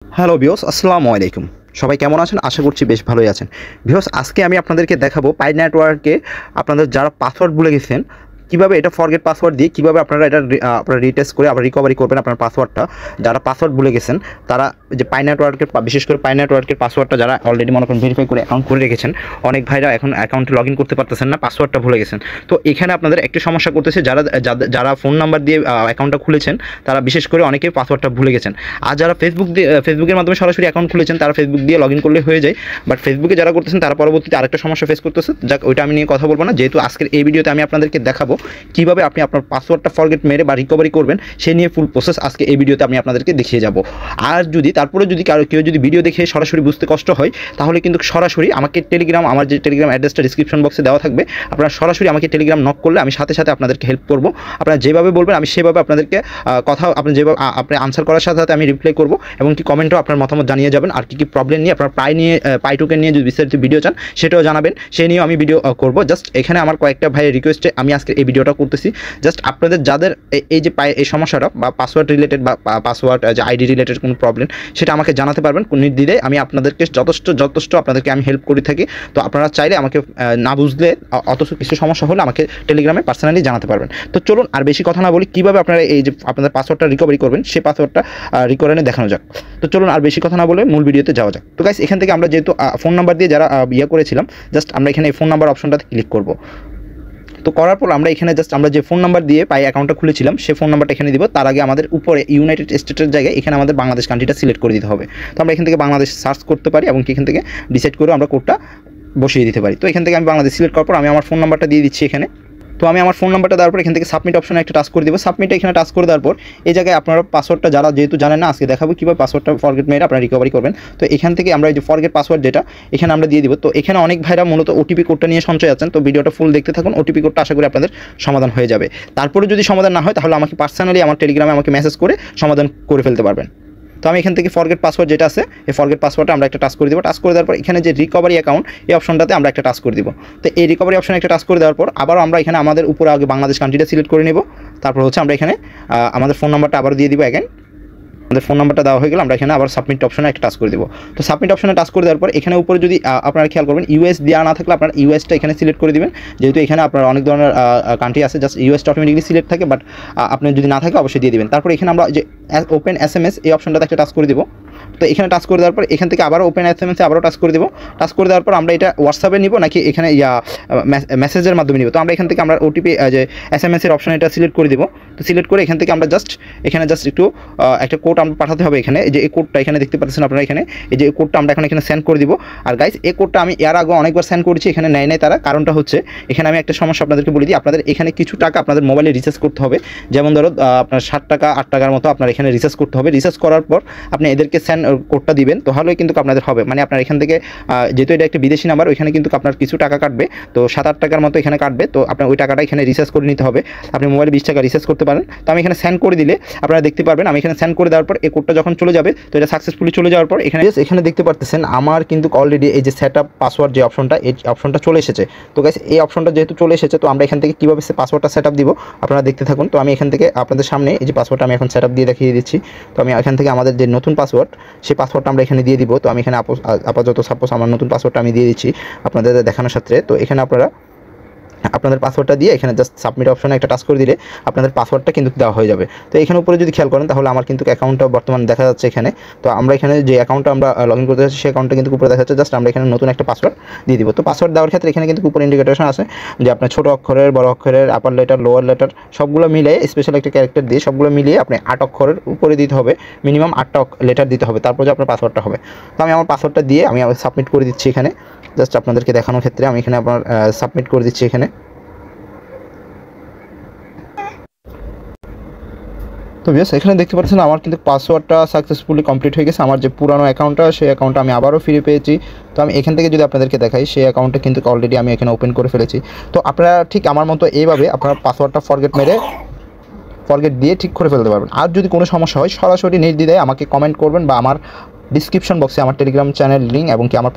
Hello viewers, আসসালামু আলাইকুম। সবাই কেমন আছেন? আশা করছি বেশ ভালোই আছেন। ভিউয়ার্স, আজকে আমি আপনাদেরকে দেখাবো পাই নেটওয়ার্কে আপনাদের যারা পাসওয়ার্ড ভুলে গেছেন, কিভাবে এটা ফরগেট পাসওয়ার্ড দিয়ে কিভাবে আপনারা এটা আপনারা রিটেস্ট করে আবার রিকভারি করবেন আপনার পাসওয়ার্ডটা। যারা পাসওয়ার্ড ভুলে গেছেন তারা যে পাই নেটওয়ার্কের বিশেষ করে পাই নেটওয়ার্কের পাসওয়ার্ডটা যারা অলরেডি মনে করেন ভেরিফাই করে অ্যাকাউন্ট করে রেখেছেন, অনেক ভাইরা এখন অ্যাকাউন্টে লগ ইন করতে পারতেছেন না, পাসওয়ার্ডটা ভুলে গেছেন। তো এখানে আপনাদের একটি সমস্যা করতেছে, যারা ফোন নাম্বার দিয়ে অ্যাকাউন্টটা খুলেছেন তারা বিশেষ করে অনেকেই পাসওয়ার্ডটা ভুলে গেছেন। আর যারা ফেসবুকের মাধ্যমে সরাসরি অ্যাকাউন্ট খুলেছেন তারা ফেসবুক দিয়ে লগ ইন করলে হয়ে যায়, বাট ফেসবুকে যারা করতেছেন তারা পরবর্তীতে আরেকটা সমস্যা ফেস করতেছে। যাক, ওইটা আমি নিয়ে কথা বলবো না, যেহেতু আজকের এই ভিডিওতে আমি আপনাদেরকে দেখাবো কীভাবে আপনি আপনার পাসওয়ার্ডটা ফরগেট মেরে বা রিকভারি করবেন, সে নিয়ে ফুল প্রসেস আজকে এই ভিডিওতে আমি আপনাদেরকে দেখিয়ে যাব। আর তারপরে যদি কেউ যদি ভিডিও দেখে সরাসরি বুঝতে কষ্ট হয়, তাহলে কিন্তু সরাসরি আমাকে আমার যে টেলিগ্রাম অ্যাড্রেসটা ডিসক্রিপশন বক্সে দেওয়া থাকবে, আপনারা সরাসরি আমাকে টেলিগ্রাম নক করলে আমি সাথে সাথে আপনাদেরকে হেল্প করব। আপনারা যেভাবে বলবেন আমি সেভাবে আপনাদেরকে যেভাবে আপনি আনসার করার সাথে সাথে আমি রিপ্লাই করব, এবং কি কমেন্টও আপনার মতামত জানিয়ে যাবেন। আর কি প্রবলেম নিয়ে আপনার পাই টোকেন নিয়ে যদি বিস্তারিত ভিডিও চান সেটাও জানাবেন, সেই নিয়েও আমি ভিডিও করব। জাস্ট এখানে আমার কয়েকটা ভাইয়ের রিকোয়েস্টে আমি আজকে এই ভিডিওটা করতেছি। জাস্ট আপনাদের যাদের এই যে এই সমস্যাটা বা পাসওয়ার্ড রিলেটেড বা পাসওয়ার্ড যে আইডি রিলেটেড কোনো প্রবলেম, সেটা আমাকে জানাতে পারবেন নির্দ্বিধায়। আমি আপনাদেরকে যথেষ্ট আপনাদেরকে আমি হেল্প করে থাকি। তো আপনারা চাইলে আমাকে না বুঝলে অথচ কিছু সমস্যা হলে আমাকে টেলিগ্রামে পার্সোনালি জানাতে পারবেন। তো চলুন আর বেশি কথা না বলি, কীভাবে আপনারা এই যে আপনাদের পাসওয়ার্ডটা রিকভারি করবেন সেই পাসওয়ার্ডটা রিকভারি দেখানো যাক। তো চলুন আর বেশি কথা না বলে মূল ভিডিওতে যাওয়া যাক। তো গাইস, এখান থেকে আমরা যেহেতু ফোন নাম্বার দিয়ে যারা করেছিলাম, জাস্ট আমরা এখানে এই ফোন নাম্বার অপশনটাতে ক্লিক করব। তো করার পর আমরা এখানে জাস্ট আমরা যে ফোন নাম্বার দিয়ে পাই অ্যাকাউন্টটা খুলেছিলাম সেই ফোন নাম্বারটা এখানে দিব। তার আগে আমাদের উপরে ইউনাইটেড স্টেটের জায়গায় এখানে আমাদের বাংলাদেশ কান্ট্রিটা সিলেক্ট করে দিতে হবে। তো আমরা এখান থেকে বাংলাদেশ সার্চ করতে পারি এবং এখান থেকে ডিসাইড করে আমরা কোডটা বসিয়ে দিতে পারি। তো এখান থেকে আমি বাংলাদেশ সিলেক্ট করার পর আমি আমার ফোন নাম্বারটা দিয়ে দিচ্ছি এখানে। তো আমি আমার ফোন নাম্বারটা দেওয়ার পর এখান থেকে সাবমিট অপশনে একটা টাচ করে দেবো। সাবমিটে এখানে টাচ করে দেওয়ার পর এই জায়গায় আপনারা পাসওয়ার্ডটা যারা যেহেতু জানেন না, আজকে দেখাবো কীভাবে পাসওয়ার্ডটা ফরগেট মেরে আপনারা রিকভারি করবেন। তো এখান থেকে আমরা এই যে ফরগেট পাসওয়ার্ড যেটা এখানে আমরা দিয়ে দিব। তো এখানে অনেক ভাইরা মূলত ওটিপি কোডটা নিয়ে সঞ্চয় আছেন, তো ভিডিওটা ফুল দেখতে থাকুন। ওটিপি কোডটা আশা করি আপনাদের সমাধান হয়ে যাবে। তারপরে যদি সমাধান না হয় তাহলে আমাকে পার্সোনালি আমার টেলিগ্রামে আমাকে মেসেজ করে সমাধান করে ফেলতে পারবেন। তো আমি এখান থেকে ফরগেট পাসওয়ার্ড যেটা আছে এই ফরগেট পাসওয়ার্ডটা আমরা একটা টাচ করে দেবো। টাচ করে দেওয়ার পর এখানে যে রিকভারি অ্যাকাউন্ট এই অপশনটাতে আমরা একটা টাচ করে দিব। তো এই রিকভারি অপশনে একটা টাচ করে দেওয়ার পর আবারও আমরা এখানে আমাদের উপরে আগে বাংলাদেশ কান্ট্রিটা সিলেক্ট করে নেব। তারপর হচ্ছে আমরা এখানে আমাদের ফোন নাম্বারটা আবার দিয়ে দিব। অ্যাগেন আমাদের ফোন নাম্বারটা দেওয়া হয়ে গেল, আমরা এখানে আবার সাবমিট অপশনে একটা টাচ করে দেবো। তো সাবমিট অপশনে টাচ করে দেওয়ার পর এখানে উপরে যদি আপনারা খেয়াল করবেন ইউএস দেওয়া না থাকলে আপনারা ইউএসটা এখানে সিলেক্ট করে দেবেন। যেহেতু এখানে আপনার অনেক ধরনের কান্ট্রি আছে, জাস্ট ইউএসটা অটোমেটিকলি সিলেক্ট থাকে, বাট আপনার যদি না থাকে অবশ্যই দিয়ে দেবেন। তারপর এখানে আমরা যে ওপেন এসএমএস এই অপশনটাতে একটা টাচ করে দেবো। তো এখানে টাচ করে দেওয়ার পর এখান থেকে আবারও ওপেন এসএমএসে আবারও টাচ করে দেবো। টাচ করে দেওয়ার পর আমরা এটা হোয়াটসঅ্যাপে নিব নাকি এখানে মেসেজের মাধ্যমে নিব। তো আমরা এখান থেকে আমরা ওটিপি যে এসএমএসের অপশন এটা সিলেক্ট করে দেবো। তো সিলেক্ট করে এখান থেকে আমরা জাস্ট একটু একটা কোড আমরা পাঠাতে হবে এখানে। এই যে এই কোডটা এখানে দেখতে পাচ্ছেন আপনারা, এখানে এই যে কোডটা আমরা এখানে সেন্ড করে দিব। আর গাইস, এই কোডটা আমি এর আগে অনেকবার সেন্ড করেছি, এখানে নেয় তারা। কারণটা হচ্ছে এখানে আমি একটা সমস্যা আপনাদেরকে বলে দিই। আপনাদের এখানে কিছু টাকা আপনাদের মোবাইলে রিচার্জ করতে হবে। যেমন ধরো আপনার 60 টাকা 8 টাকার মতো আপনার এখানে রিচার্জ করতে হবে। রিচার্জ করার পর আপনি এদেরকে সেন্ড কোডটা দিবেন, তাহলেই কিন্তু আপনাদের হবে। মানে আপনার এখান থেকে যেহেতু এটা একটা বিদেশি নাম্বার, ওইখানে কিন্তু আপনার কিছু টাকা কাটবে। তো 7-8 টাকার মতো এখানে কাটবে। তো আপনার ওই টাকাটা এখানে রিচার্জ করে নিতে হবে। আপনি মোবাইলে 20 টাকা রিচার্জ করতে পারেন। তো আমি এখানে সেন্ড করে দিলে আপনারা দেখতে পারবেন আমি এখানে সেন্ড করে দেওয়ার পর এই কোডটা যখন চলে যাবে, তো এটা সাকসেসফুলি চলে যাওয়ার পর এখানে দেখতে পারতেছেন আমার কিন্তু অলরেডি এই যে সেট আপ পাসওয়ার্ড যে অপশনটা, এই অপশনটা চলে এসেছে। তো গাইস, এই অপশনটা যেহেতু চলে এসেছে, তো আমরা এখান থেকে কীভাবে পাসওয়ার্ডটা সেট আপ দিব আপনারা দেখতে থাকুন। তো আমি এখান থেকে আপনাদের সামনে এই যে পাসওয়ার্ডটা আমি এখন সেট আপ দিয়ে দেখিয়ে দিচ্ছি। তো আমি এখান থেকে আমাদের যে নতুন পাসওয়ার্ড সেই পাসওয়ার্ডটা আমরা এখানে দিয়ে দিব। তো আমি এখানে আপাতত সাপোজ আমার নতুন পাসওয়ার্ডটা আমি দিয়ে দিচ্ছি আপনাদের দেখানোর সাথে। তো এখানে আপনারা আপনাদের পাসওয়ার্ডটা দিয়ে এখানে জাস্ট সাবমিট অপশনে একটা টাচ করে দিলে আপনাদের পাসওয়ার্ডটা কিন্তু দেওয়া হয়ে যাবে। তো এখানে উপরে যদি খেয়াল করেন তাহলে আমার কিন্তু অ্যাকাউন্টটা বর্তমানে দেখা যাচ্ছে এখানে। তো আমরা এখানে যে অ্যাকাউন্টটা আমরা লগ ইন করতে যাচ্ছি সেই অ্যাকাউন্টটা কিন্তু উপরে দেখা যাচ্ছে। জাস্ট আমরা এখানে নতুন একটা পাসওয়ার্ড দিয়ে দিব। তো পাসওয়ার্ড দেওয়ার ক্ষেত্রে এখানে কিন্তু উপরে ইন্ডিকেশন আছে যে আপনার ছোটো অক্ষরের, বড় অক্ষরের, আপার লেটার, লোয়ার লেটার সবগুলো মিলিয়ে স্পেশাল একটা ক্যারেক্টার দিয়ে সবগুলো মিলিয়ে আপনি 8 অক্ষরের উপরে দিতে হবে, মিনিমাম 8টা লেটার দিতে হবে, তারপর যে আপনার পাসওয়ার্ডটা হবে। তো আমি আমার পাসওয়ার্ডটা দিয়ে আমি সাবমিট করে দিচ্ছি এখানে। জাস্ট আপনাদেরকে দেখানোর ক্ষেত্রে আমি এখানে আপনার সাবমিট করে দিচ্ছি এখানে। তো বেশ, এখানে দেখতে পাচ্ছেন আমার কিন্তু পাসওয়ার্ডটা সাকসেসফুলি কমপ্লিট হয়ে গেছে। আমার যে পুরানো অ্যাকাউন্টটা সেই অ্যাকাউন্টটা আমি আবারও ফিরে পেয়েছি। তো আমি এখান থেকে যদি আপনাদেরকে দেখাই সেই অ্যাকাউন্টটা কিন্তু অলরেডি আমি এখানে ওপেন করে ফেলেছি। তো আপনারা ঠিক আমার মতো এইভাবে আপনার পাসওয়ার্ডটা ফরগেট দিয়ে ঠিক করে ফেলতে পারবেন। আর যদি কোনো সমস্যা হয় সরাসরি নির্দ্বিধায় আমাকে কমেন্ট করবেন বা আমার ডিসক্রিপশন বক্সে আমার টেলিগ্রাম চ্যানেল লিঙ্ক এবং কি আমার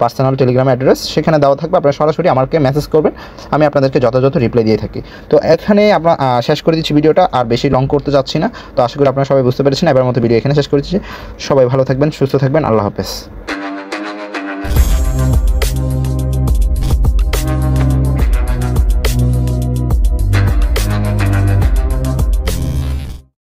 পার্সোনাল টেলিগ্রাম অ্যাড্রেস সেখানে দেওয়া থাকবে। আপনারা সরাসরি আমাকে মেসেজ করবেন, আমি আপনাদেরকে যথাযথ রিপ্লাই দিয়ে থাকি। তো এখানে আমরা শেষ করে দিচ্ছি ভিডিওটা, আর বেশি লং করতে যাচ্ছি না। তো আশা করি আপনারা সবাই বুঝতে পেরেছেন। এবার মতো ভিডিও এখানে শেষ করে দিচ্ছি। সবাই ভালো থাকবেন, সুস্থ থাকবেন, আল্লাহ হাফেজ।